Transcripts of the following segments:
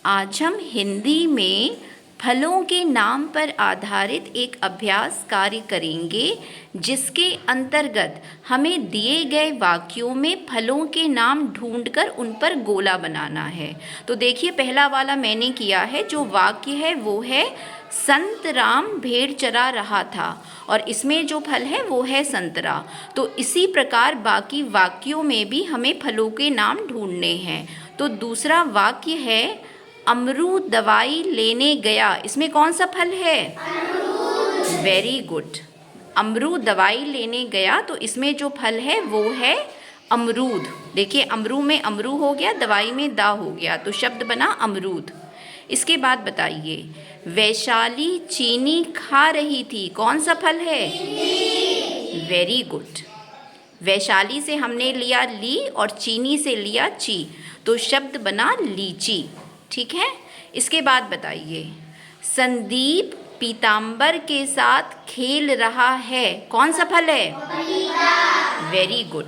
आज हम हिंदी में फलों के नाम पर आधारित एक अभ्यास कार्य करेंगे, जिसके अंतर्गत हमें दिए गए वाक्यों में फलों के नाम ढूंढकर उन पर गोला बनाना है। तो देखिए, पहला वाला मैंने किया है। जो वाक्य है वो है संत राम भेड़ चरा रहा था, और इसमें जो फल है वो है संतरा। तो इसी प्रकार बाकी वाक्यों में भी हमें फलों के नाम ढूंढने हैं। तो दूसरा वाक्य है अमरूद दवाई लेने गया। इसमें कौन सा फल है? अमरूद। Very good. अमरूद दवाई लेने गया, तो इसमें जो फल है वो है अमरूद। देखिए, अमरू में अमरू हो गया, दवाई में दा हो गया, तो शब्द बना अमरूद। इसके बाद बताइए, वैशाली चीनी खा रही थी। कौन सा फल है? Very good. वैशाली से हमने लिया ली और चीनी से लिया ची, तो शब्द बना लीची। ठीक है। इसके बाद बताइए, संदीप पीताम्बर के साथ खेल रहा है। कौन सा फल है? पपीता। Very good.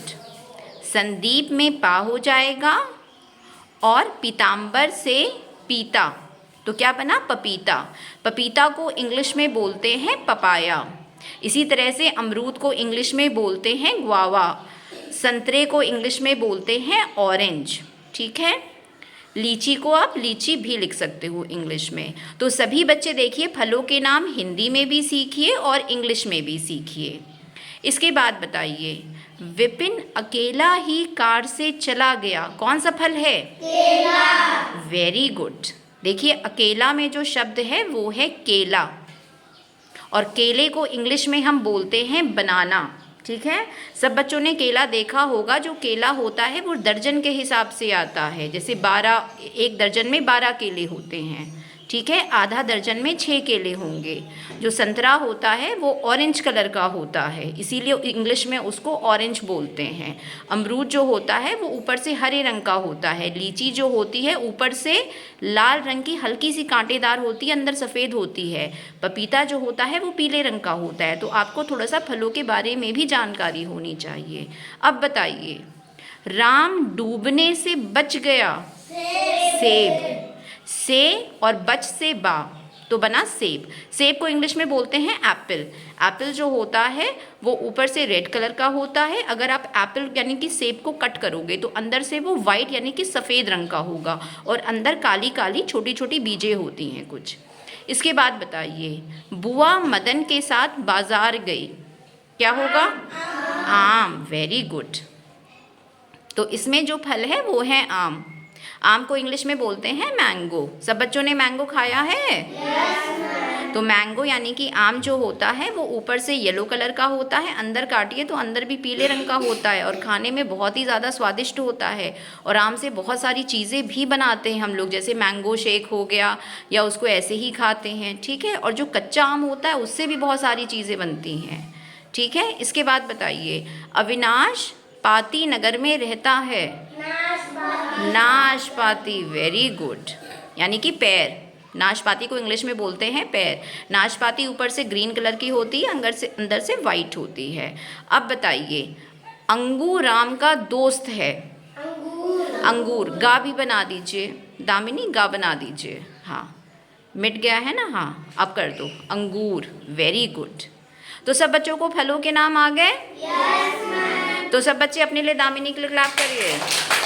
संदीप में पा हो जाएगा और पीताम्बर से पीता, तो क्या बना? पपीता। पपीता को इंग्लिश में बोलते हैं पपाया। इसी तरह से अमरूद को इंग्लिश में बोलते हैं ग्वावा। संतरे को इंग्लिश में बोलते हैं ऑरेंज। ठीक है। लीची को आप लीची भी लिख सकते हो इंग्लिश में। तो सभी बच्चे देखिए, फलों के नाम हिंदी में भी सीखिए और इंग्लिश में भी सीखिए। इसके बाद बताइए, विपिन अकेला ही कार से चला गया। कौन सा फल है? केला। Very good. देखिए, अकेला में जो शब्द है वो है केला, और केले को इंग्लिश में हम बोलते हैं बनाना। ठीक है। सब बच्चों ने केला देखा होगा। जो केला होता है वो दर्जन के हिसाब से आता है। जैसे 12, एक दर्जन में 12 केले होते हैं। ठीक है। आधा दर्जन में 6 केले होंगे। जो संतरा होता है वो ऑरेंज कलर का होता है, इसीलिए इंग्लिश में उसको ऑरेंज बोलते हैं। अमरूद जो होता है वो ऊपर से हरे रंग का होता है। लीची जो होती है ऊपर से लाल रंग की हल्की सी कांटेदार होती है, अंदर सफ़ेद होती है। पपीता जो होता है वो पीले रंग का होता है। तो आपको थोड़ा सा फलों के बारे में भी जानकारी होनी चाहिए। अब बताइए, राम डूबने से बच गया। सेब। से और बच से बा, तो बना सेब। सेब को इंग्लिश में बोलते हैं एप्पल। एप्पल जो होता है वो ऊपर से रेड कलर का होता है। अगर आप एप्पल यानी कि सेब को कट करोगे तो अंदर से वो वाइट यानी कि सफ़ेद रंग का होगा, और अंदर काली काली छोटी छोटी बीजें होती हैं कुछ। इसके बाद बताइए, बुआ मदन के साथ बाजार गई। क्या होगा? आम। Very good. तो इसमें जो फल है वो है आम। आम को इंग्लिश में बोलते हैं मैंगो। सब बच्चों ने मैंगो खाया है? yes, तो मैंगो यानी कि आम जो होता है वो ऊपर से येलो कलर का होता है, अंदर काटिए तो अंदर भी पीले रंग का होता है, और खाने में बहुत ही ज़्यादा स्वादिष्ट होता है। और आम से बहुत सारी चीज़ें भी बनाते हैं हम लोग, जैसे मैंगो शेक हो गया, या उसको ऐसे ही खाते हैं। ठीक है। और जो कच्चा आम होता है उससे भी बहुत सारी चीज़ें बनती हैं। ठीक है। इसके बाद बताइए, अविनाश पाती नगर में रहता है। नाशपाती। Very good. यानी कि पैर। नाशपाती को इंग्लिश में बोलते हैं पैर। नाशपाती ऊपर से ग्रीन कलर की होती है, अंदर से वाइट होती है। अब बताइए, अंगूर राम का दोस्त है। अंगूर। गा भी बना दीजिए, दामिनी गा बना दीजिए। हाँ, मिट गया है ना? हाँ, अब कर दो अंगूर। Very good. तो सब बच्चों को फलों के नाम आ गए? Yes ma'am. तो सब बच्चे अपने लिए दामिनी के लिए क्लैप करिए।